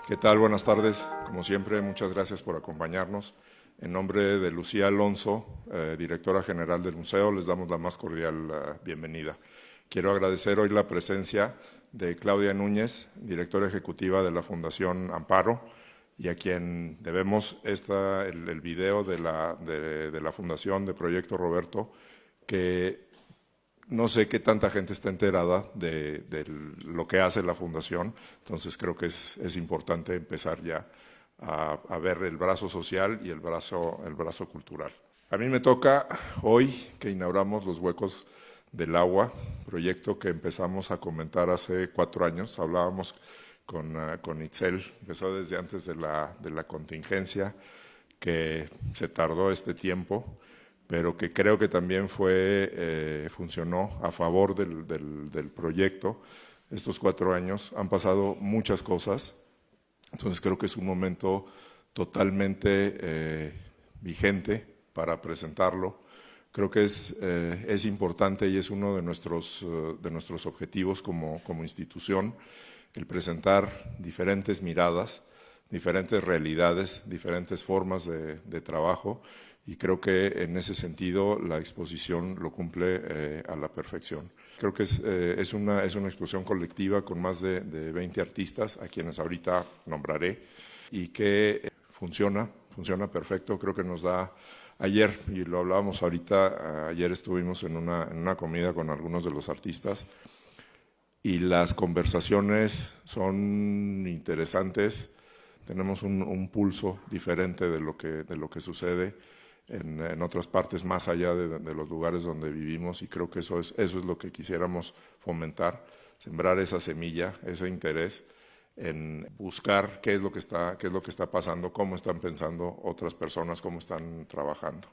¿Qué tal? Buenas tardes. Como siempre, muchas gracias por acompañarnos. En nombre de Lucía Alonso, directora general del museo, les damos la más cordial bienvenida. Quiero agradecer hoy la presencia de Claudia Núñez, directora ejecutiva de la Fundación Amparo, y a quien debemos el video de la Fundación de Proyecto Roberto, que no sé qué tanta gente está enterada de lo que hace la Fundación, entonces creo que es importante empezar ya a ver el brazo social y el brazo cultural. A mí me toca hoy que inauguramos los Huecos del Agua, proyecto que empezamos a comentar hace 4 años. Hablábamos con Itzel, empezó desde antes de la contingencia, que se tardó este tiempo, pero que creo que también funcionó a favor del proyecto. Estos 4 años han pasado muchas cosas, entonces creo que es un momento totalmente vigente para presentarlo. Creo que es importante y es uno de nuestros objetivos como institución, el presentar diferentes miradas, diferentes realidades, diferentes formas de trabajo, y creo que en ese sentido la exposición lo cumple a la perfección. Creo que es una exposición colectiva con más de 20 artistas, a quienes ahorita nombraré, y que funciona perfecto. Creo que nos da, ayer, y lo hablábamos ahorita, ayer estuvimos en una comida con algunos de los artistas, y las conversaciones son interesantes. Tenemos un pulso diferente de lo que sucede en otras partes, más allá de los lugares donde vivimos, y creo que eso es lo que quisiéramos fomentar, sembrar esa semilla, ese interés en buscar qué es lo que está pasando, cómo están pensando otras personas, cómo están trabajando.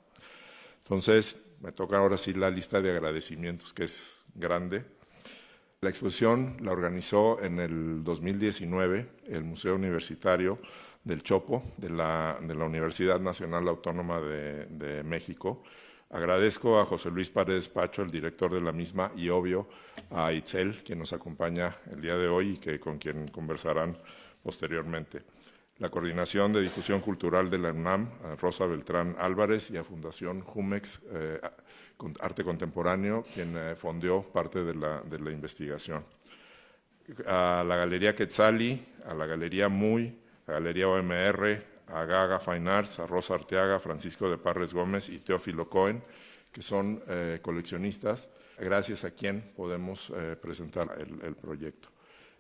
Entonces, me toca ahora sí la lista de agradecimientos, que es grande. La exposición la organizó en el 2019 el Museo Universitario del Chopo de la Universidad Nacional Autónoma de México. Agradezco a José Luis Paredes Pacho, el director de la misma, y obvio a Itzel, quien nos acompaña el día de hoy y con quien conversarán posteriormente. La Coordinación de Difusión Cultural de la UNAM, a Rosa Beltrán Álvarez, y a Fundación Jumex Arte Contemporáneo, quien fondeó parte de la investigación. A la Galería Quetzali, a la Galería Muy, a la Galería OMR, a Gaga Fine Arts, a Rosa Arteaga, Francisco de Parres Gómez y Teófilo Cohen, que son coleccionistas, gracias a quien podemos presentar el proyecto.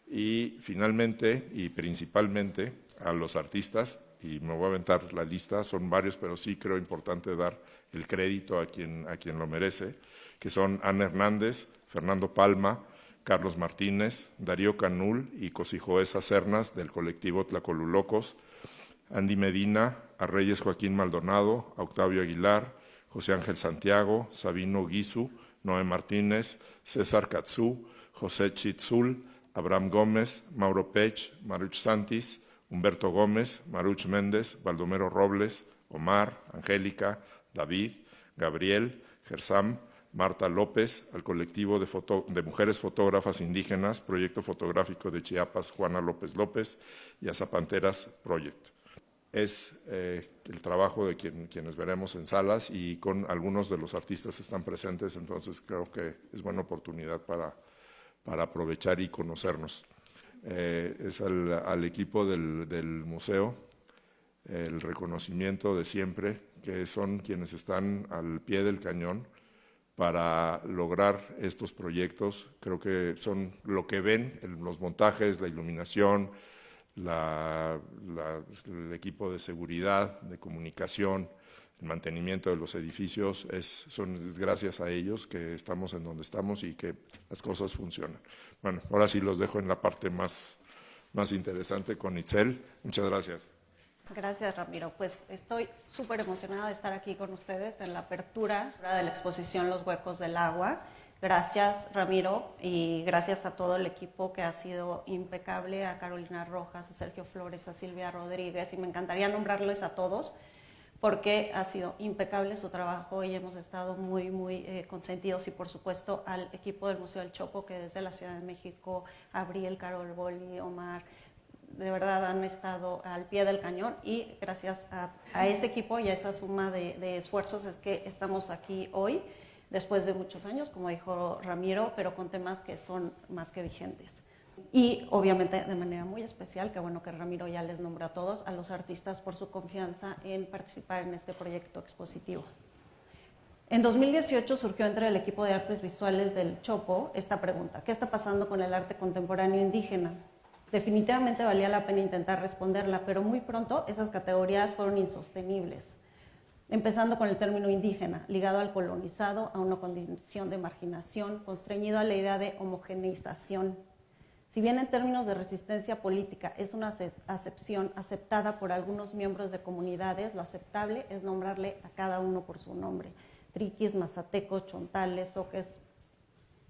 Y finalmente, y principalmente, a los artistas, y me voy a aventar la lista, son varios, pero sí creo importante dar el crédito a quien lo merece, que son Ana Hernández, Fernando Palma, Carlos Martínez, Darío Canul y Cosijoesa Cernas del colectivo Tlacolulocos, Andy Medina, a Reyes Joaquín Maldonado, a Octavio Aguilar, José Ángel Santiago, Sabino Guizu, Noé Martínez, César Katzú, José Chitzul, Abraham Gómez, Mauro Pech, Maruch Santis, Humberto Gómez, Maruch Méndez, Baldomero Robles, Omar, Angélica, David, Gabriel, Gersam, Marta López, al colectivo de mujeres fotógrafas indígenas, Proyecto Fotográfico de Chiapas, Juana López López, y a Zapanteras Project. Es el trabajo de quienes veremos en salas, y con algunos de los artistas están presentes, entonces creo que es buena oportunidad para aprovechar y conocernos. Es al equipo del museo el reconocimiento de siempre, que son quienes están al pie del cañón para lograr estos proyectos. Creo que son lo que ven en los montajes, la iluminación, el equipo de seguridad, de comunicación, el mantenimiento de los edificios, es gracias a ellos que estamos en donde estamos y que las cosas funcionan. Bueno, ahora sí los dejo en la parte más interesante con Itzel. Muchas gracias. Gracias, Ramiro. Pues estoy súper emocionada de estar aquí con ustedes en la apertura de la exposición Los Huecos del Agua. Gracias, Ramiro, y gracias a todo el equipo que ha sido impecable, a Carolina Rojas, a Sergio Flores, a Silvia Rodríguez, y me encantaría nombrarles a todos porque ha sido impecable su trabajo y hemos estado muy, muy consentidos, y por supuesto al equipo del Museo del Chopo, que desde la Ciudad de México, Abril, Carol Boli, Omar, de verdad han estado al pie del cañón y gracias a ese equipo y a esa suma de esfuerzos es que estamos aquí hoy, después de muchos años, como dijo Ramiro, pero con temas que son más que vigentes. Y obviamente de manera muy especial, que bueno que Ramiro ya les nombró a todos, a los artistas por su confianza en participar en este proyecto expositivo. En 2018 surgió entre el equipo de artes visuales del Chopo esta pregunta: ¿qué está pasando con el arte contemporáneo indígena? Definitivamente valía la pena intentar responderla, pero muy pronto esas categorías fueron insostenibles, empezando con el término indígena, ligado al colonizado, a una condición de marginación, constreñido a la idea de homogeneización. Si bien en términos de resistencia política es una acepción aceptada por algunos miembros de comunidades, lo aceptable es nombrarle a cada uno por su nombre: triquis, mazatecos, chontales, soques,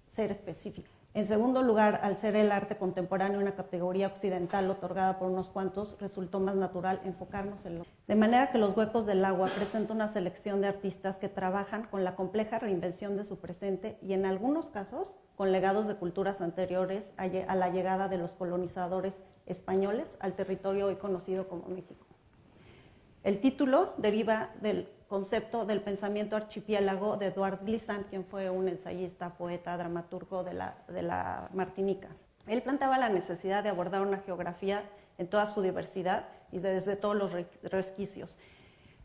ser específico. En segundo lugar, al ser el arte contemporáneo una categoría occidental otorgada por unos cuantos, resultó más natural enfocarnos en lo. De manera que Los Huecos del Agua presenta una selección de artistas que trabajan con la compleja reinvención de su presente y en algunos casos con legados de culturas anteriores a la llegada de los colonizadores españoles al territorio hoy conocido como México. El título deriva del concepto del pensamiento archipiélago de Eduard Glissant, quien fue un ensayista, poeta, dramaturgo de la Martinica. Él planteaba la necesidad de abordar una geografía en toda su diversidad y desde todos los resquicios.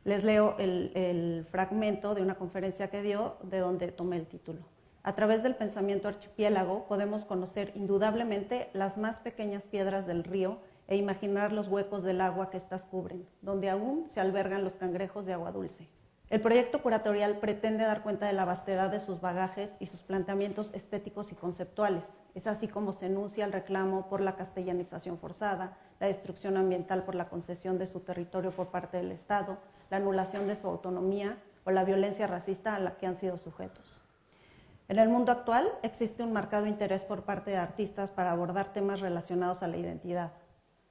Les leo el fragmento de una conferencia que dio, de donde tomé el título. A través del pensamiento archipiélago podemos conocer indudablemente las más pequeñas piedras del río e imaginar los huecos del agua que éstas cubren, donde aún se albergan los cangrejos de agua dulce. El proyecto curatorial pretende dar cuenta de la vastedad de sus bagajes y sus planteamientos estéticos y conceptuales. Es así como se enuncia el reclamo por la castellanización forzada, la destrucción ambiental por la concesión de su territorio por parte del Estado, la anulación de su autonomía o la violencia racista a la que han sido sujetos. En el mundo actual existe un marcado interés por parte de artistas para abordar temas relacionados a la identidad.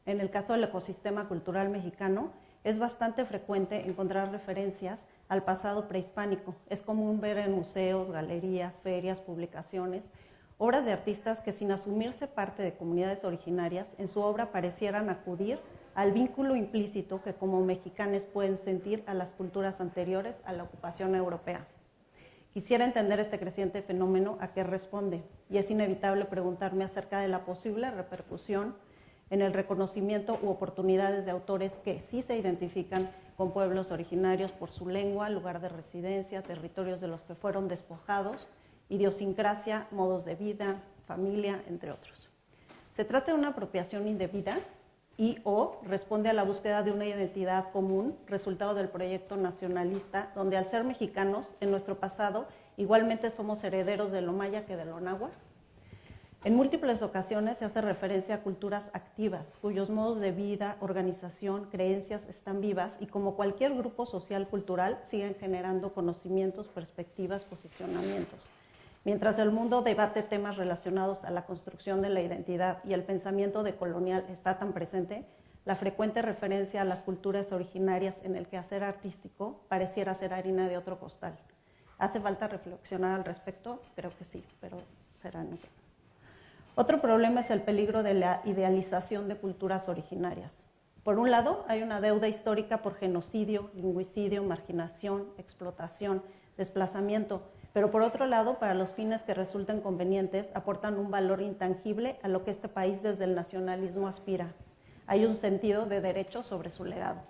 En el caso del ecosistema cultural mexicano, es bastante frecuente encontrar referencias al pasado prehispánico. Es común ver en museos, galerías, ferias, publicaciones, obras de artistas que sin asumirse parte de comunidades originarias, en su obra parecieran acudir al vínculo implícito que como mexicanos pueden sentir a las culturas anteriores a la ocupación europea. Quisiera entender este creciente fenómeno a qué responde, y es inevitable preguntarme acerca de la posible repercusión en el reconocimiento u oportunidades de autores que sí se identifican con pueblos originarios por su lengua, lugar de residencia, territorios de los que fueron despojados, idiosincrasia, modos de vida, familia, entre otros. Se trata de una apropiación indebida y o responde a la búsqueda de una identidad común, resultado del proyecto nacionalista, donde al ser mexicanos, en nuestro pasado, igualmente somos herederos de lo maya que de lo náhuatl. En múltiples ocasiones se hace referencia a culturas activas, cuyos modos de vida, organización, creencias están vivas y como cualquier grupo social cultural siguen generando conocimientos, perspectivas, posicionamientos. Mientras el mundo debate temas relacionados a la construcción de la identidad y el pensamiento decolonial está tan presente, la frecuente referencia a las culturas originarias en el quehacer artístico pareciera ser harina de otro costal. ¿Hace falta reflexionar al respecto? Creo que sí, pero será en otro. Otro problema es el peligro de la idealización de culturas originarias. Por un lado, hay una deuda histórica por genocidio, lingüicidio, marginación, explotación, desplazamiento, pero por otro lado, para los fines que resulten convenientes, aportan un valor intangible a lo que este país desde el nacionalismo aspira. Hay un sentido de derecho sobre su legado.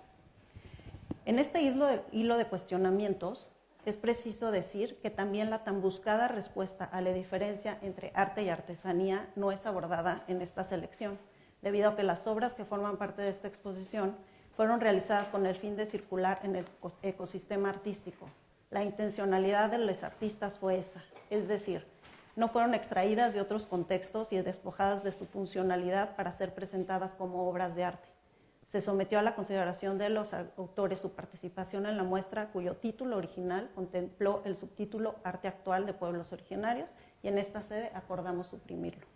En este hilo de cuestionamientos, es preciso decir que también la tan buscada respuesta a la diferencia entre arte y artesanía no es abordada en esta selección, debido a que las obras que forman parte de esta exposición fueron realizadas con el fin de circular en el ecosistema artístico. La intencionalidad de los artistas fue esa, es decir, no fueron extraídas de otros contextos y despojadas de su funcionalidad para ser presentadas como obras de arte. Se sometió a la consideración de los autores su participación en la muestra, cuyo título original contempló el subtítulo Arte Actual de Pueblos Originarios, y en esta sede acordamos suprimirlo.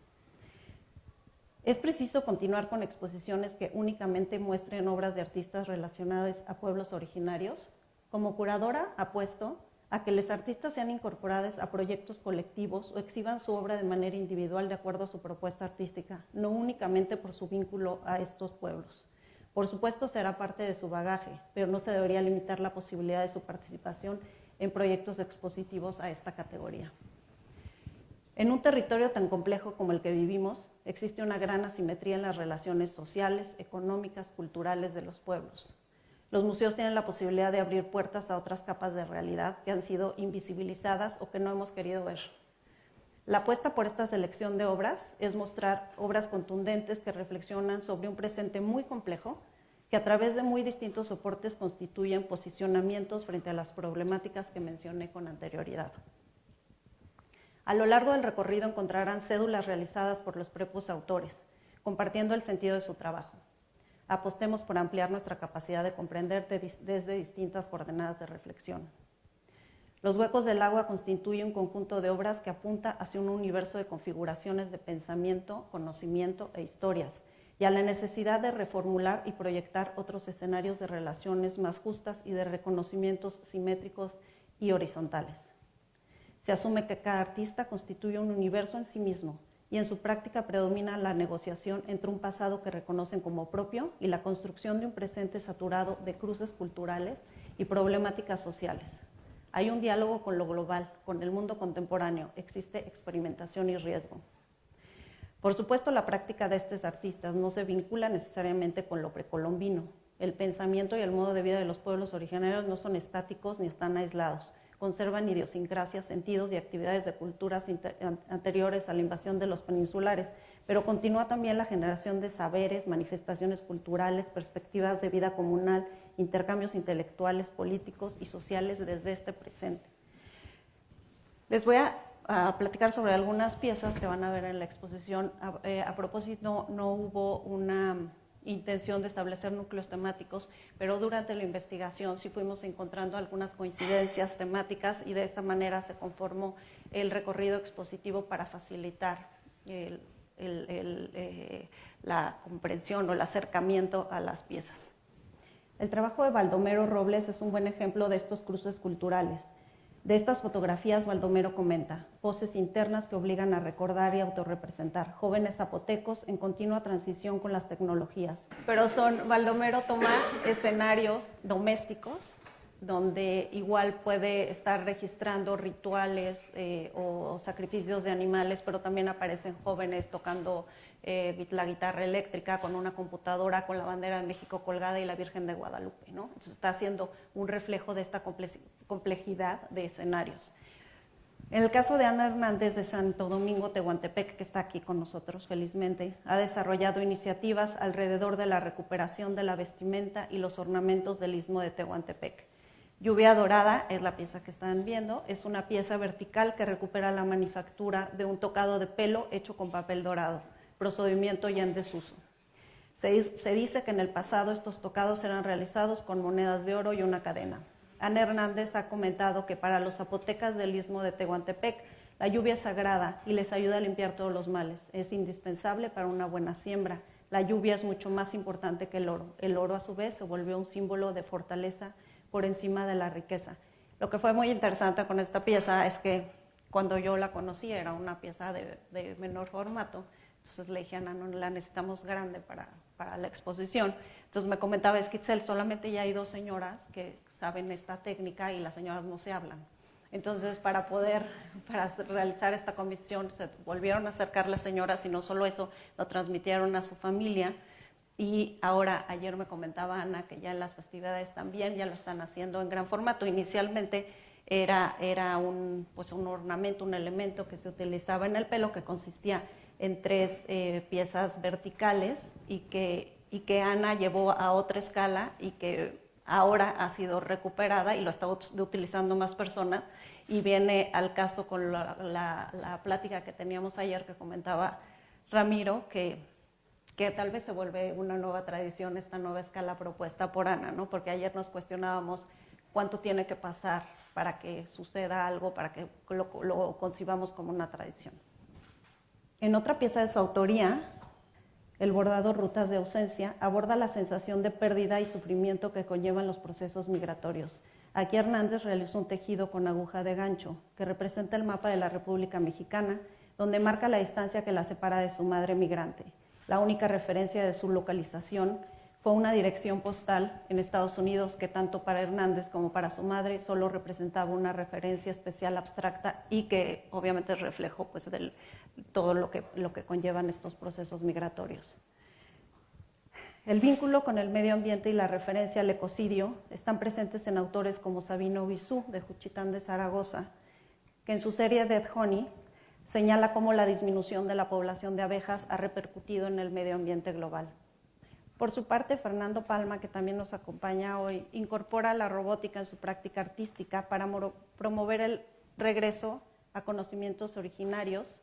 ¿Es preciso continuar con exposiciones que únicamente muestren obras de artistas relacionadas a pueblos originarios? Como curadora apuesto a que los artistas sean incorporados a proyectos colectivos o exhiban su obra de manera individual de acuerdo a su propuesta artística, no únicamente por su vínculo a estos pueblos. Por supuesto será parte de su bagaje, pero no se debería limitar la posibilidad de su participación en proyectos expositivos a esta categoría. En un territorio tan complejo como el que vivimos, existe una gran asimetría en las relaciones sociales, económicas, culturales de los pueblos. Los museos tienen la posibilidad de abrir puertas a otras capas de realidad que han sido invisibilizadas o que no hemos querido ver. La apuesta por esta selección de obras es mostrar obras contundentes que reflexionan sobre un presente muy complejo, que a través de muy distintos soportes constituyen posicionamientos frente a las problemáticas que mencioné con anterioridad. A lo largo del recorrido encontrarán cédulas realizadas por los propios autores, compartiendo el sentido de su trabajo. Apostemos por ampliar nuestra capacidad de comprender desde distintas coordenadas de reflexión. Los huecos del agua constituyen un conjunto de obras que apunta hacia un universo de configuraciones de pensamiento, conocimiento e historias, y a la necesidad de reformular y proyectar otros escenarios de relaciones más justas y de reconocimientos simétricos y horizontales. Se asume que cada artista constituye un universo en sí mismo, y en su práctica predomina la negociación entre un pasado que reconocen como propio y la construcción de un presente saturado de cruces culturales y problemáticas sociales. Hay un diálogo con lo global, con el mundo contemporáneo, existe experimentación y riesgo. Por supuesto, la práctica de estos artistas no se vincula necesariamente con lo precolombino. El pensamiento y el modo de vida de los pueblos originarios no son estáticos ni están aislados. Conservan idiosincrasias, sentidos y actividades de culturas anteriores a la invasión de los peninsulares, pero continúa también la generación de saberes, manifestaciones culturales, perspectivas de vida comunal, intercambios intelectuales, políticos y sociales desde este presente. Les voy a platicar sobre algunas piezas que van a ver en la exposición. A propósito, no hubo una intención de establecer núcleos temáticos, pero durante la investigación sí fuimos encontrando algunas coincidencias temáticas y de esta manera se conformó el recorrido expositivo para facilitar la comprensión o el acercamiento a las piezas. El trabajo de Baldomero Robles es un buen ejemplo de estos cruces culturales. De estas fotografías, Baldomero comenta: poses internas que obligan a recordar y autorrepresentar, jóvenes zapotecos en continua transición con las tecnologías. Pero Baldomero toma escenarios domésticos, donde igual puede estar registrando rituales o sacrificios de animales, pero también aparecen jóvenes tocando la guitarra eléctrica con una computadora, con la bandera de México colgada y la Virgen de Guadalupe, ¿no? Entonces está haciendo un reflejo de esta complejidad de escenarios. En el caso de Ana Hernández de Santo Domingo, Tehuantepec, que está aquí con nosotros felizmente, ha desarrollado iniciativas alrededor de la recuperación de la vestimenta y los ornamentos del Istmo de Tehuantepec. Lluvia Dorada es la pieza que están viendo, es una pieza vertical que recupera la manufactura de un tocado de pelo hecho con papel dorado, procedimiento ya en desuso. Se dice que en el pasado estos tocados eran realizados con monedas de oro y una cadena. Ana Hernández ha comentado que para los zapotecas del Istmo de Tehuantepec la lluvia es sagrada y les ayuda a limpiar todos los males. Es indispensable para una buena siembra. La lluvia es mucho más importante que el oro. El oro a su vez se volvió un símbolo de fortaleza por encima de la riqueza. Lo que fue muy interesante con esta pieza es que cuando yo la conocí era una pieza de menor formato. Entonces le dije a Ana, no la necesitamos grande para la exposición. Entonces me comentaba Esquitzel, solamente ya hay 2 señoras que saben esta técnica y las señoras no se hablan. Entonces para realizar esta comisión se volvieron a acercar las señoras y no solo eso, lo transmitieron a su familia. Y ahora, ayer me comentaba Ana que ya en las festividades también ya lo están haciendo en gran formato. Inicialmente era un ornamento, un elemento que se utilizaba en el pelo que consistía en 3 piezas verticales y que Ana llevó a otra escala y que ahora ha sido recuperada y lo está utilizando más personas, y viene al caso con la plática que teníamos ayer que comentaba Ramiro, que tal vez se vuelve una nueva tradición, esta nueva escala propuesta por Ana, ¿no? Porque ayer nos cuestionábamos cuánto tiene que pasar para que suceda algo, para que lo concibamos como una tradición. En otra pieza de su autoría, el bordado Rutas de Ausencia aborda la sensación de pérdida y sufrimiento que conllevan los procesos migratorios. Aquí Hernández realizó un tejido con aguja de gancho, que representa el mapa de la República Mexicana, donde marca la distancia que la separa de su madre migrante. La única referencia de su localización fue una dirección postal en Estados Unidos que tanto para Hernández como para su madre solo representaba una referencia especial abstracta y que obviamente es reflejo pues, de todo lo que conllevan estos procesos migratorios. El vínculo con el medio ambiente y la referencia al ecocidio están presentes en autores como Sabino Bisú, de Juchitán de Zaragoza, que en su serie Dead Honey señala cómo la disminución de la población de abejas ha repercutido en el medio ambiente global. Por su parte, Fernando Palma, que también nos acompaña hoy, incorpora la robótica en su práctica artística para promover el regreso a conocimientos originarios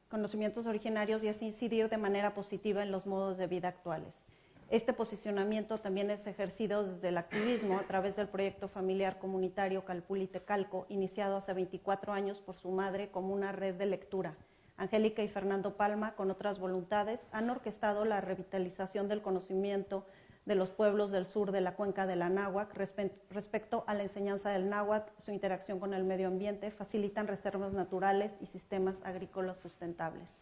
y así incidir de manera positiva en los modos de vida actuales. Este posicionamiento también es ejercido desde el activismo a través del proyecto familiar comunitario Calpulli-Tecalco, iniciado hace 24 años por su madre como una red de lectura. Angélica y Fernando Palma, con otras voluntades, han orquestado la revitalización del conocimiento de los pueblos del sur de la cuenca del Anáhuac respecto a la enseñanza del náhuatl, su interacción con el medio ambiente, facilitan reservas naturales y sistemas agrícolas sustentables.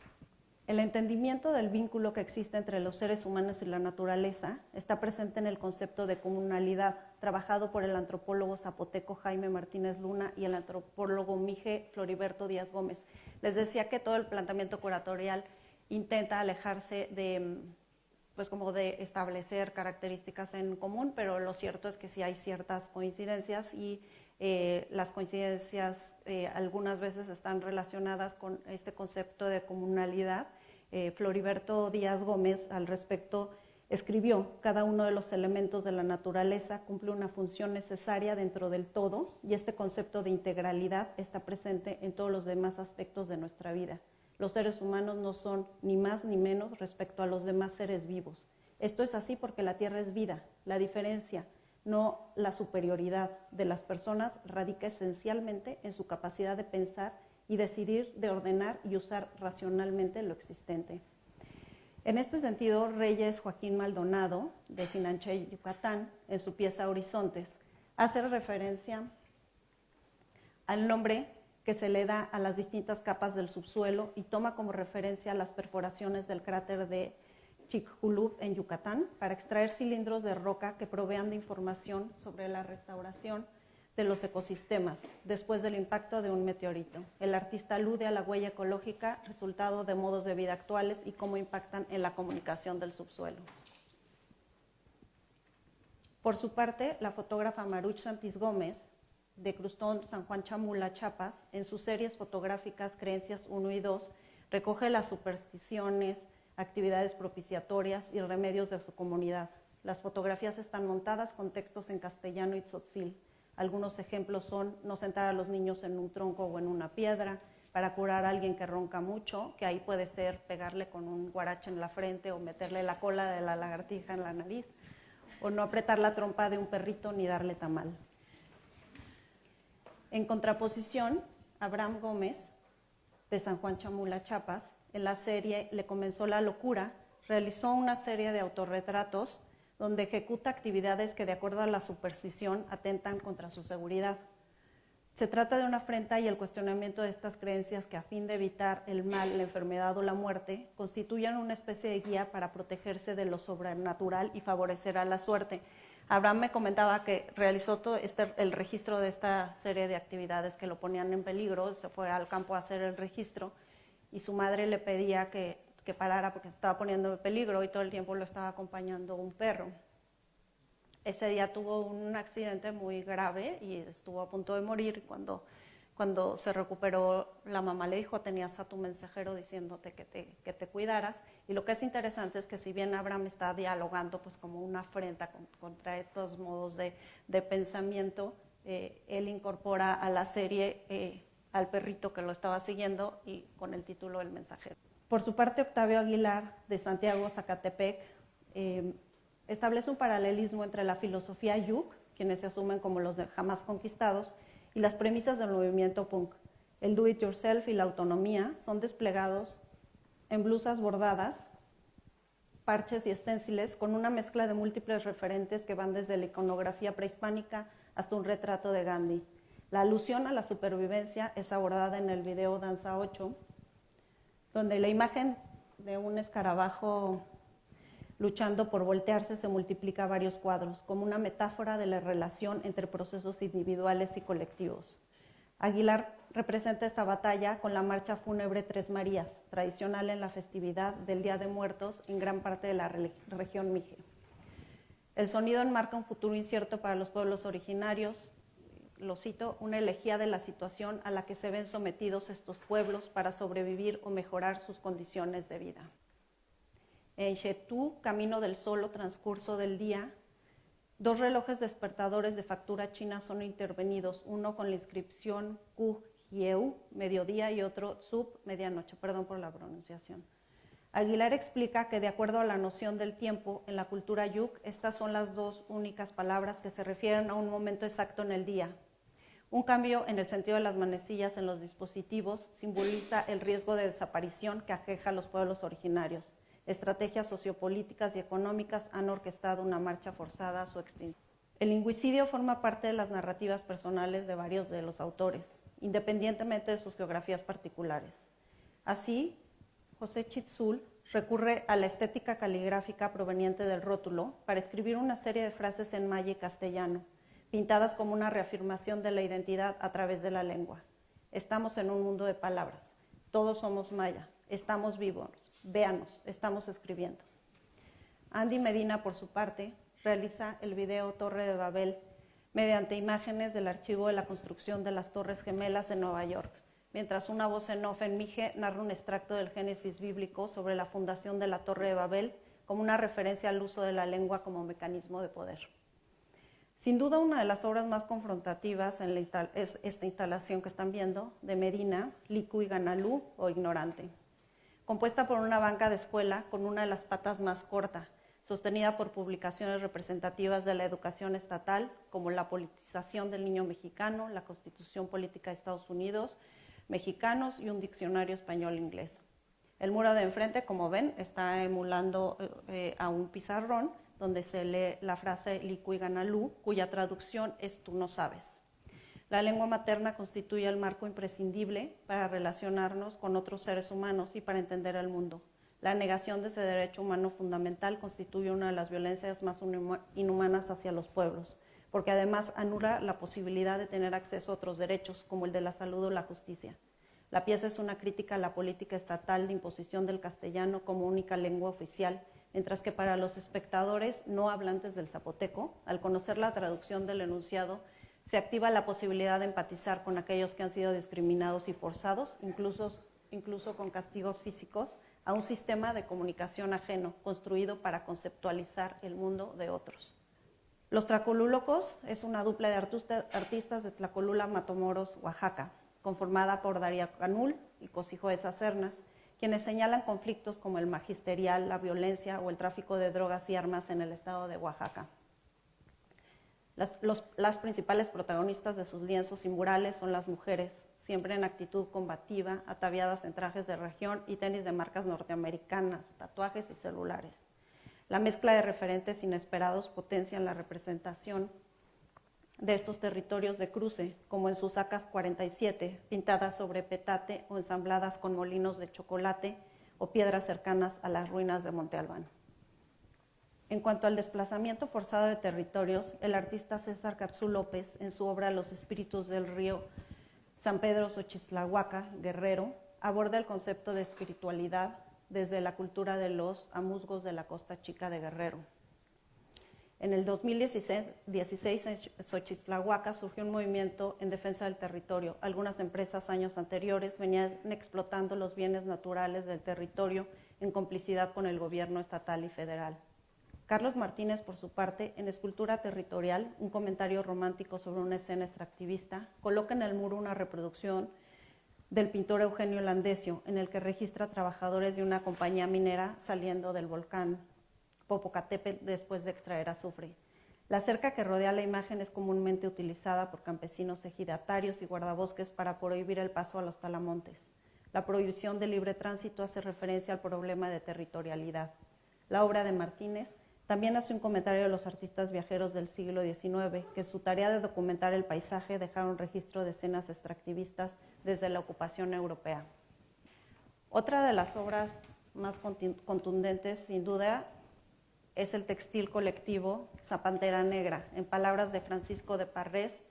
El entendimiento del vínculo que existe entre los seres humanos y la naturaleza está presente en el concepto de comunalidad, trabajado por el antropólogo zapoteco Jaime Martínez Luna y el antropólogo Mije Floriberto Díaz Gómez. Les decía que todo el planteamiento curatorial intenta alejarse de, pues como de establecer características en común, pero lo cierto es que sí hay ciertas coincidencias y las coincidencias algunas veces están relacionadas con este concepto de comunalidad. Floriberto Díaz Gómez al respecto escribió: cada uno de los elementos de la naturaleza cumple una función necesaria dentro del todo y este concepto de integralidad está presente en todos los demás aspectos de nuestra vida. Los seres humanos no son ni más ni menos respecto a los demás seres vivos. Esto es así porque la Tierra es vida. La diferencia, no la superioridad de las personas, radica esencialmente en su capacidad de pensar y decidir, de ordenar y usar racionalmente lo existente. En este sentido, Reyes Joaquín Maldonado, de Sinanché, Yucatán, en su pieza Horizontes, hace referencia al nombre que se le da a las distintas capas del subsuelo y toma como referencia las perforaciones del cráter de Chicxulub en Yucatán para extraer cilindros de roca que provean de información sobre la restauración de los ecosistemas después del impacto de un meteorito. El artista alude a la huella ecológica, resultado de modos de vida actuales y cómo impactan en la comunicación del subsuelo. Por su parte, la fotógrafa Maruch Santis Gómez, de Crustón, San Juan Chamula, Chiapas, en sus series fotográficas Creencias 1 y 2, recoge las supersticiones, actividades propiciatorias y remedios de su comunidad. Las fotografías están montadas con textos en castellano y tzotzil. Algunos ejemplos son no sentar a los niños en un tronco o en una piedra, para curar a alguien que ronca mucho, que ahí puede ser pegarle con un guarache en la frente o meterle la cola de la lagartija en la nariz, o no apretar la trompa de un perrito ni darle tamal. En contraposición, Abraham Gómez, de San Juan Chamula, Chiapas, en la serie Le comenzó la locura, realizó una serie de autorretratos donde ejecuta actividades que de acuerdo a la superstición atentan contra su seguridad. Se trata de una afrenta y el cuestionamiento de estas creencias que a fin de evitar el mal, la enfermedad o la muerte, constituyen una especie de guía para protegerse de lo sobrenatural y favorecer a la suerte. Abraham me comentaba que realizó todo el registro de esta serie de actividades que lo ponían en peligro, se fue al campo a hacer el registro y su madre le pedía que parara porque se estaba poniendo en peligro y todo el tiempo lo estaba acompañando un perro. Ese día tuvo un accidente muy grave y estuvo a punto de morir. Cuando se recuperó, la mamá le dijo: tenías a tu mensajero diciéndote que te cuidaras. Y lo que es interesante es que si bien Abraham está dialogando pues como una afrenta contra estos modos de pensamiento, él incorpora a la serie al perrito que lo estaba siguiendo y con el título El mensajero. Por su parte, Octavio Aguilar, de Santiago, Zacatepec, establece un paralelismo entre la filosofía Yuk, quienes se asumen como los jamás conquistados, y las premisas del movimiento punk. El do it yourself y la autonomía son desplegados en blusas bordadas, parches y esténciles con una mezcla de múltiples referentes que van desde la iconografía prehispánica hasta un retrato de Gandhi. La alusión a la supervivencia es abordada en el video Danza 8, donde la imagen de un escarabajo luchando por voltearse se multiplica a varios cuadros, como una metáfora de la relación entre procesos individuales y colectivos. Aguilar representa esta batalla con la marcha fúnebre Tres Marías, tradicional en la festividad del Día de Muertos en gran parte de la región Mije. El sonido enmarca un futuro incierto para los pueblos originarios, lo cito, una elegía de la situación a la que se ven sometidos estos pueblos para sobrevivir o mejorar sus condiciones de vida. En Xetú, Camino del Sol o Transcurso del Día, 2 relojes despertadores de factura china son intervenidos, uno con la inscripción Ku Hieu, mediodía, y otro Sub, medianoche, perdón por la pronunciación. Aguilar explica que de acuerdo a la noción del tiempo, en la cultura Yuk, estas son las 2 únicas palabras que se refieren a un momento exacto en el día. Un cambio en el sentido de las manecillas en los dispositivos simboliza el riesgo de desaparición que aqueja a los pueblos originarios. Estrategias sociopolíticas y económicas han orquestado una marcha forzada a su extinción. El lingüicidio forma parte de las narrativas personales de varios de los autores, independientemente de sus geografías particulares. Así, José Chitzul recurre a la estética caligráfica proveniente del rótulo para escribir una serie de frases en maya y castellano, pintadas como una reafirmación de la identidad a través de la lengua. Estamos en un mundo de palabras, todos somos maya, estamos vivos, véanos, estamos escribiendo. Andy Medina, por su parte, realiza el video Torre de Babel mediante imágenes del archivo de la construcción de las Torres Gemelas en Nueva York, mientras una voz en off en Mije narra un extracto del Génesis bíblico sobre la fundación de la Torre de Babel como una referencia al uso de la lengua como mecanismo de poder. Sin duda, una de las obras más confrontativas es esta instalación que están viendo de Medina, Liku y Ganalú, o Ignorante, compuesta por una banca de escuela con una de las patas más corta, sostenida por publicaciones representativas de la educación estatal, como la politización del niño mexicano, la Constitución Política de Estados Unidos, mexicanos y un diccionario español-inglés. El muro de enfrente, como ven, está emulando a un pizarrón donde se lee la frase Liku y Ganalú, cuya traducción es tú no sabes. La lengua materna constituye el marco imprescindible para relacionarnos con otros seres humanos y para entender el mundo. La negación de ese derecho humano fundamental constituye una de las violencias más inhumanas hacia los pueblos, porque además anula la posibilidad de tener acceso a otros derechos, como el de la salud o la justicia. La pieza es una crítica a la política estatal de imposición del castellano como única lengua oficial, mientras que para los espectadores no hablantes del zapoteco, al conocer la traducción del enunciado, se activa la posibilidad de empatizar con aquellos que han sido discriminados y forzados, incluso con castigos físicos, a un sistema de comunicación ajeno, construido para conceptualizar el mundo de otros. Los Tlacolulocos es una dupla de artistas de Tlacolula, Matamoros, Oaxaca, conformada por Daria Canul y Cosijo de Sacernas, quienes señalan conflictos como el magisterial, la violencia o el tráfico de drogas y armas en el estado de Oaxaca. Las principales protagonistas de sus lienzos y murales son las mujeres, siempre en actitud combativa, ataviadas en trajes de región y tenis de marcas norteamericanas, tatuajes y celulares. La mezcla de referentes inesperados potencian la representación de estos territorios de cruce, como en sus sacas 47, pintadas sobre petate o ensambladas con molinos de chocolate o piedras cercanas a las ruinas de Monte Albán. En cuanto al desplazamiento forzado de territorios, el artista César Catzú López, en su obra Los espíritus del río San Pedro Xochitlahuaca, Guerrero, aborda el concepto de espiritualidad desde la cultura de los amuzgos de la Costa Chica de Guerrero. En el 2016 en Xochitlahuaca surgió un movimiento en defensa del territorio. Algunas empresas años anteriores venían explotando los bienes naturales del territorio en complicidad con el gobierno estatal y federal. Carlos Martínez, por su parte, en Escultura Territorial, un comentario romántico sobre una escena extractivista, coloca en el muro una reproducción del pintor Eugenio Landesio, en el que registra trabajadores de una compañía minera saliendo del volcán Popocatépetl después de extraer azufre. La cerca que rodea la imagen es comúnmente utilizada por campesinos ejidatarios y guardabosques para prohibir el paso a los talamontes. La prohibición de libre tránsito hace referencia al problema de territorialidad. La obra de Martínez También hace un comentario de los artistas viajeros del siglo XIX, que en su tarea de documentar el paisaje dejaron registro de escenas extractivistas desde la ocupación europea. Otra de las obras más contundentes, sin duda, es el textil colectivo Zapantera Negra. En palabras de Francisco de Parrés,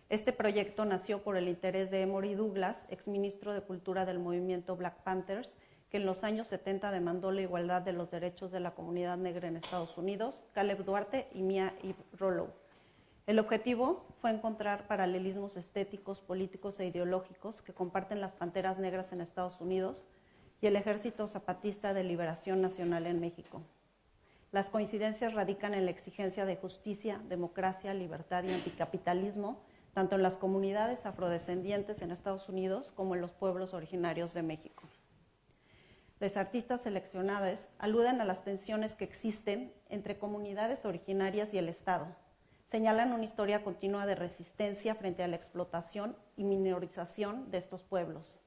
este proyecto nació por el interés de Emory Douglas, exministro de Cultura del movimiento Black Panthers, que en los años 70 demandó la igualdad de los derechos de la comunidad negra en Estados Unidos, Caleb Duarte y Mia Rollo. El objetivo fue encontrar paralelismos estéticos, políticos e ideológicos que comparten las panteras negras en Estados Unidos y el Ejército Zapatista de Liberación Nacional en México. Las coincidencias radican en la exigencia de justicia, democracia, libertad y anticapitalismo, tanto en las comunidades afrodescendientes en Estados Unidos como en los pueblos originarios de México. Los artistas seleccionados aluden a las tensiones que existen entre comunidades originarias y el Estado. Señalan una historia continua de resistencia frente a la explotación y minorización de estos pueblos.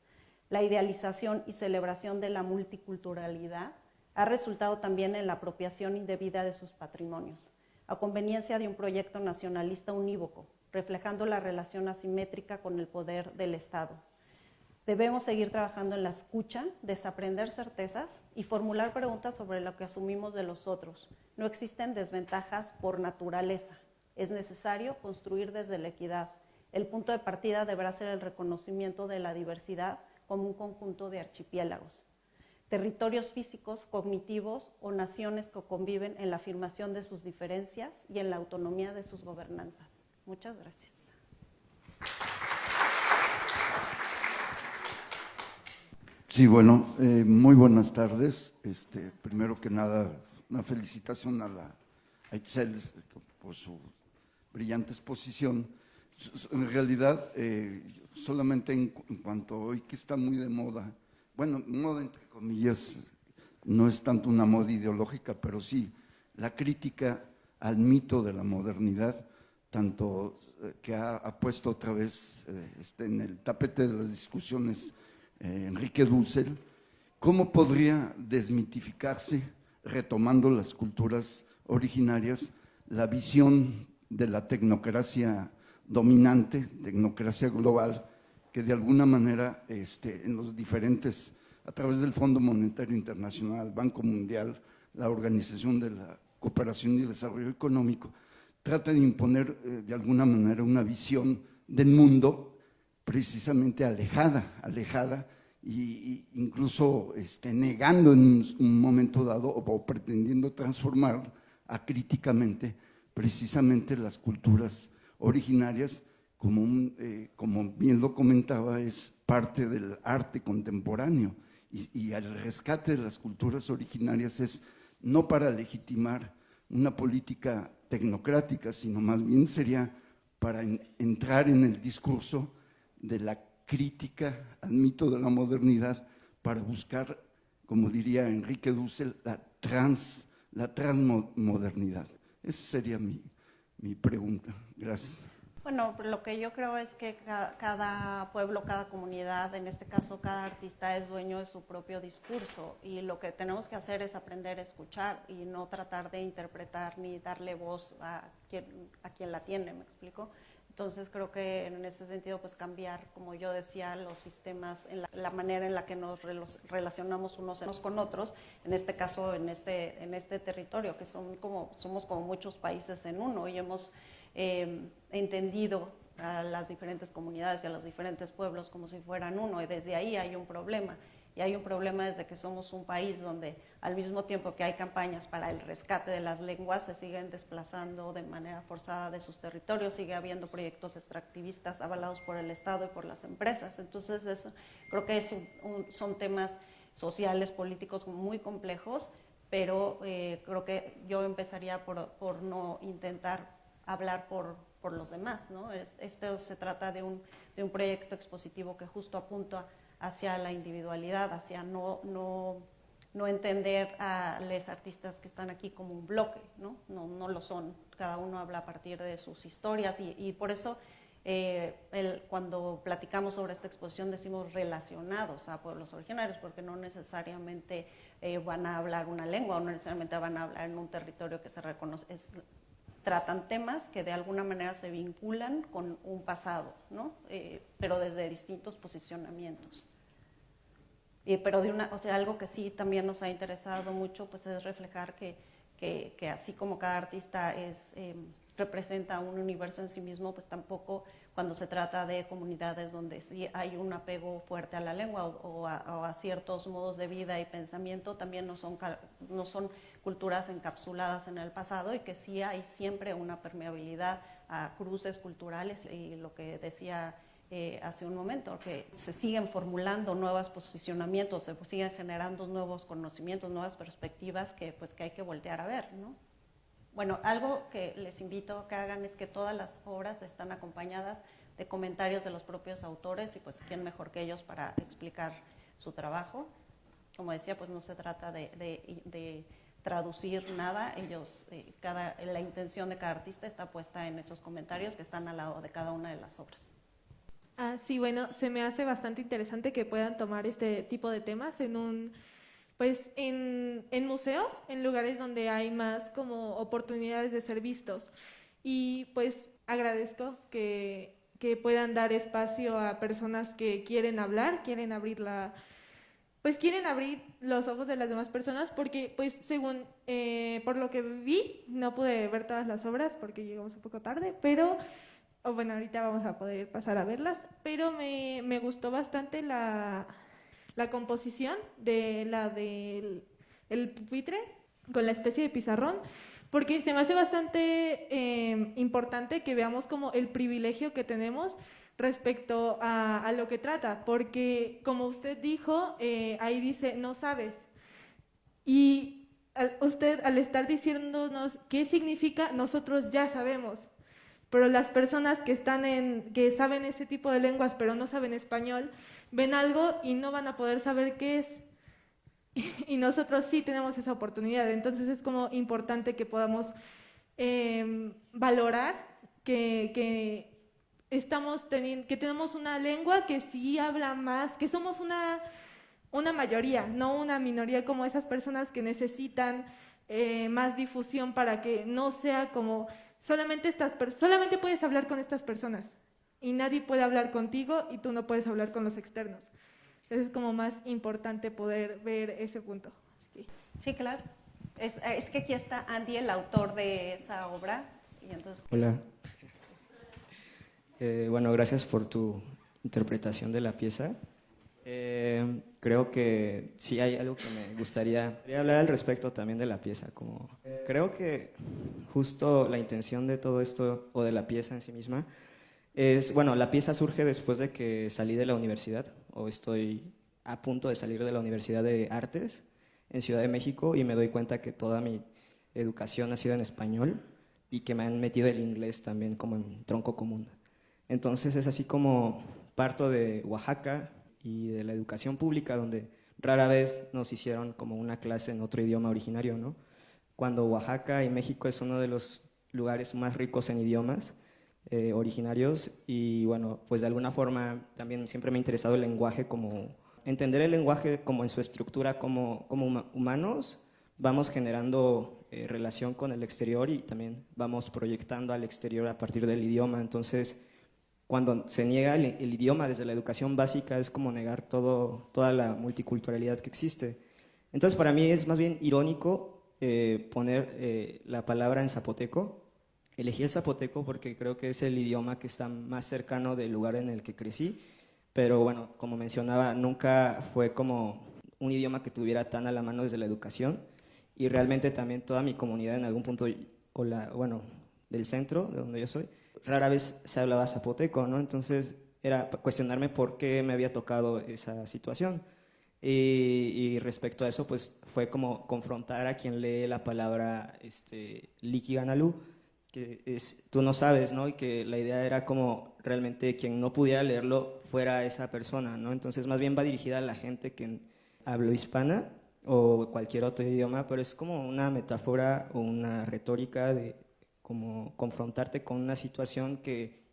La idealización y celebración de la multiculturalidad ha resultado también en la apropiación indebida de sus patrimonios, a conveniencia de un proyecto nacionalista unívoco, reflejando la relación asimétrica con el poder del Estado. Debemos seguir trabajando en la escucha, desaprender certezas y formular preguntas sobre lo que asumimos de los otros. No existen desventajas por naturaleza. Es necesario construir desde la equidad. El punto de partida deberá ser el reconocimiento de la diversidad como un conjunto de archipiélagos, territorios físicos, cognitivos o naciones que conviven en la afirmación de sus diferencias y en la autonomía de sus gobernanzas. Muchas gracias. Sí, bueno, muy buenas tardes. Primero que nada, una felicitación a Itzel por su brillante exposición. En realidad, solamente en cuanto hoy que está muy de moda, bueno, moda entre comillas, no es tanto una moda ideológica, pero sí la crítica al mito de la modernidad, tanto que ha puesto otra vez en el tapete de las discusiones Enrique Dussel. ¿Cómo podría desmitificarse, retomando las culturas originarias, la visión de la tecnocracia dominante, tecnocracia global, que de alguna manera en los diferentes, a través del Fondo Monetario Internacional, Banco Mundial, la Organización de la Cooperación y Desarrollo Económico, trata de imponer de alguna manera una visión del mundo precisamente alejada e incluso negando en un momento dado o pretendiendo transformar acríticamente precisamente las culturas originarias, como bien lo comentaba, es parte del arte contemporáneo y el rescate de las culturas originarias es no para legitimar una política tecnocrática, sino más bien sería para entrar en el discurso de la crítica al mito de la modernidad, para buscar, como diría Enrique Dussel, la transmodernidad. Esa sería mi pregunta. Gracias. Bueno, lo que yo creo es que cada pueblo, cada comunidad, en este caso cada artista es dueño de su propio discurso, y lo que tenemos que hacer es aprender a escuchar y no tratar de interpretar ni darle voz a quien la tiene, ¿me explico? Entonces creo que en ese sentido pues cambiar, como yo decía, los sistemas, en la manera en la que nos relacionamos unos con otros, en este caso en este territorio, que somos como muchos países en uno, y hemos entendido a las diferentes comunidades y a los diferentes pueblos como si fueran uno, y desde ahí hay un problema. Y hay un problema desde que somos un país donde al mismo tiempo que hay campañas para el rescate de las lenguas, se siguen desplazando de manera forzada de sus territorios, sigue habiendo proyectos extractivistas avalados por el Estado y por las empresas. Entonces creo que son temas sociales, políticos muy complejos, pero creo que yo empezaría por no intentar hablar por los demás, ¿no? Esto se trata de un proyecto expositivo que justo apunta hacia la individualidad, hacia no entender a los artistas que están aquí como un bloque, ¿no? No lo son, cada uno habla a partir de sus historias, y por eso Cuando platicamos sobre esta exposición decimos relacionados a pueblos originarios, porque no necesariamente van a hablar una lengua o no necesariamente van a hablar en un territorio que se reconoce. Tratan temas que de alguna manera se vinculan con un pasado, ¿no? Pero desde distintos posicionamientos. Pero algo que sí también nos ha interesado mucho pues es reflejar que así como cada artista representa un universo en sí mismo, pues tampoco cuando se trata de comunidades donde sí hay un apego fuerte a la lengua o a ciertos modos de vida y pensamiento, también no son culturas encapsuladas en el pasado, y que sí hay siempre una permeabilidad a cruces culturales, y lo que decía hace un momento, que se siguen formulando nuevos posicionamientos, se siguen generando nuevos conocimientos, nuevas perspectivas que hay que voltear a ver, ¿no? Bueno, algo que les invito a que hagan es que todas las obras están acompañadas de comentarios de los propios autores, y pues quién mejor que ellos para explicar su trabajo. Como decía, pues no se trata de traducir nada, la intención de cada artista está puesta en esos comentarios que están al lado de cada una de las obras. Sí, bueno, se me hace bastante interesante que puedan tomar este tipo de temas en museos, en lugares donde hay más como oportunidades de ser vistos. Y pues agradezco que puedan dar espacio a personas que quieren hablar, quieren abrir los ojos de las demás personas, porque pues según, por lo que vi, no pude ver todas las obras porque llegamos un poco tarde, pero bueno, ahorita vamos a poder pasar a verlas, pero me gustó bastante la composición del pupitre con la especie de pizarrón, porque se me hace bastante importante que veamos como el privilegio que tenemos respecto a lo que trata, porque como usted dijo, ahí dice, no sabes, y usted al estar diciéndonos qué significa, nosotros ya sabemos, pero las personas que saben este tipo de lenguas pero no saben español, ven algo y no van a poder saber qué es. Y nosotros sí tenemos esa oportunidad. Entonces es como importante que podamos valorar que tenemos una lengua que sí habla más, que somos una mayoría, no una minoría, como esas personas que necesitan más difusión para que no sea como solamente puedes hablar con estas personas y nadie puede hablar contigo y tú no puedes hablar con los externos. Entonces es como más importante poder ver ese punto. Sí, claro. Es que aquí está Andy, el autor de esa obra. Y entonces... Hola. Bueno, gracias por tu interpretación de la pieza. Creo que sí hay algo que me gustaría hablar al respecto también de la pieza. Creo que justo la intención de todo esto, o de la pieza en sí misma, la pieza surge después de que salí de la universidad, o estoy a punto de salir de la Universidad de Artes en Ciudad de México, y me doy cuenta que toda mi educación ha sido en español y que me han metido el inglés también como en tronco común. Entonces es así como parto de Oaxaca y de la educación pública, donde rara vez nos hicieron como una clase en otro idioma originario, ¿no? Cuando Oaxaca y México es uno de los lugares más ricos en idiomas originarios, y bueno, pues de alguna forma también siempre me ha interesado el lenguaje, como entender el lenguaje como en su estructura como humanos, vamos generando relación con el exterior y también vamos proyectando al exterior a partir del idioma. Entonces, cuando se niega el idioma desde la educación básica, es como negar toda la multiculturalidad que existe. Entonces, para mí es más bien irónico poner la palabra en zapoteco. Elegí el zapoteco porque creo que es el idioma que está más cercano del lugar en el que crecí, pero bueno, como mencionaba, nunca fue como un idioma que tuviera tan a la mano desde la educación, y realmente también toda mi comunidad en algún punto, del centro, de donde yo soy, rara vez se hablaba zapoteco, ¿no? Entonces era cuestionarme por qué me había tocado esa situación. Y respecto a eso, pues fue como confrontar a quien lee la palabra Liquiganalú, que es tú no sabes, ¿no? Y que la idea era como realmente quien no pudiera leerlo fuera esa persona, ¿no? Entonces más bien va dirigida a la gente que habla hispana o cualquier otro idioma, pero es como una metáfora o una retórica de como confrontarte con una situación que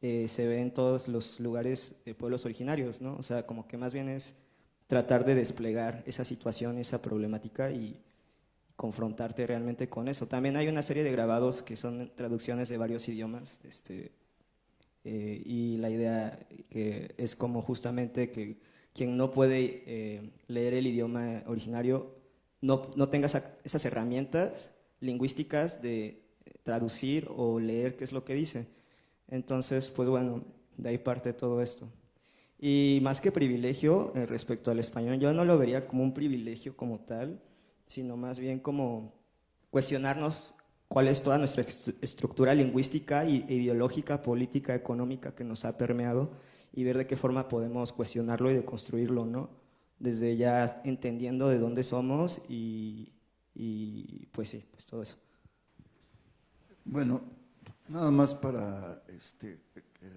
se ve en todos los lugares de pueblos originarios, ¿no? O sea, como que más bien es tratar de desplegar esa situación, esa problemática y confrontarte realmente con eso. También hay una serie de grabados que son traducciones de varios idiomas, y la idea que es como justamente que quien no puede leer el idioma originario no tenga esas herramientas lingüísticas de traducir o leer qué es lo que dice. Entonces, pues bueno, de ahí parte todo esto. Y más que privilegio, respecto al español, yo no lo vería como un privilegio como tal, sino más bien como cuestionarnos cuál es toda nuestra estructura lingüística e ideológica, política, económica que nos ha permeado y ver de qué forma podemos cuestionarlo y deconstruirlo, ¿no? Desde ya entendiendo de dónde somos y pues sí, pues todo eso. Bueno, nada más para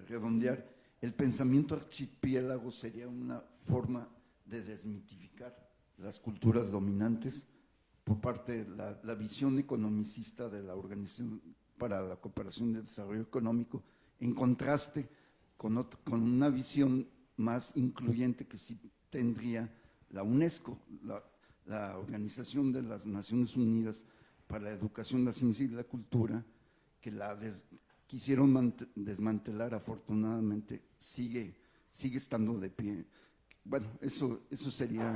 redondear, el pensamiento archipiélago sería una forma de desmitificar las culturas dominantes por parte de la visión economicista de la Organización para la Cooperación y el Desarrollo Económico, en contraste con una visión más incluyente que sí tendría la UNESCO, la Organización de las Naciones Unidas para la Educación, la Ciencia y la Cultura, que quisieron desmantelar, afortunadamente sigue estando de pie. Bueno, eso sería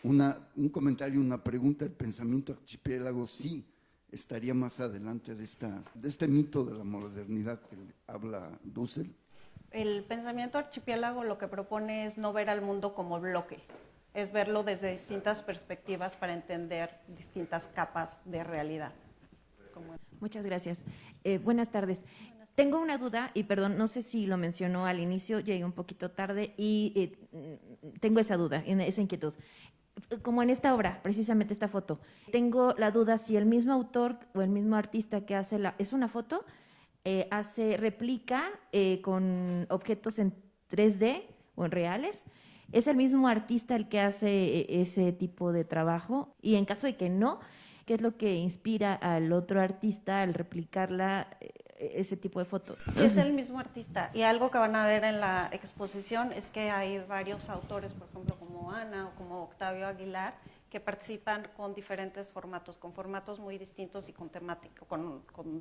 un comentario, una pregunta. El pensamiento archipiélago sí estaría más adelante de este mito de la modernidad que habla Dussel. El pensamiento archipiélago lo que propone es no ver al mundo como bloque, es verlo desde distintas perspectivas para entender distintas capas de realidad. Muchas gracias. Buenas tardes. Tengo una duda, y perdón, no sé si lo mencionó al inicio, llegué un poquito tarde y tengo esa duda, esa inquietud. Como en esta obra, precisamente esta foto, tengo la duda si el mismo autor o el mismo artista que hace es una foto, replica con objetos en 3D o en reales. ¿Es el mismo artista el que hace ese tipo de trabajo? Y en caso de que no, ¿qué es lo que inspira al otro artista al replicarla, ese tipo de foto? Sí, es el mismo artista. Y algo que van a ver en la exposición es que hay varios autores, por ejemplo, como Ana o como Octavio Aguilar, que participan con diferentes formatos, con formatos muy distintos y con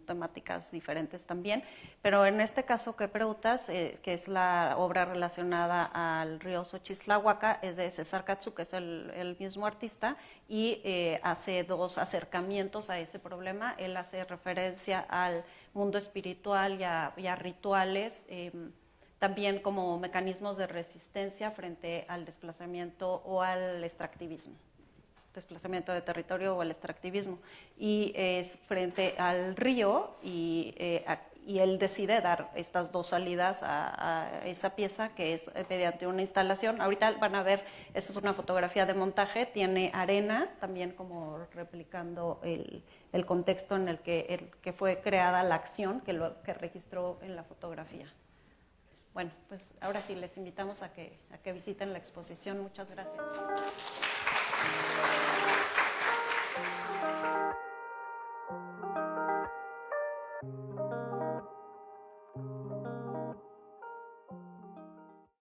temáticas diferentes también. Pero en este caso que preguntas, que es la obra relacionada al río Xochitlahuaca, es de César Katsu, que es el mismo artista, y hace dos acercamientos a ese problema. Él hace referencia al mundo espiritual y a rituales, también como mecanismos de resistencia frente al desplazamiento o al extractivismo. Desplazamiento de territorio o el extractivismo, y es frente al río, y él decide dar estas dos salidas a esa pieza, que es mediante una instalación. Ahorita van a ver, esta es una fotografía de montaje, tiene arena, también como replicando el contexto en el que fue creada la acción que registró en la fotografía. Bueno, pues ahora sí les invitamos a que visiten la exposición. Muchas gracias.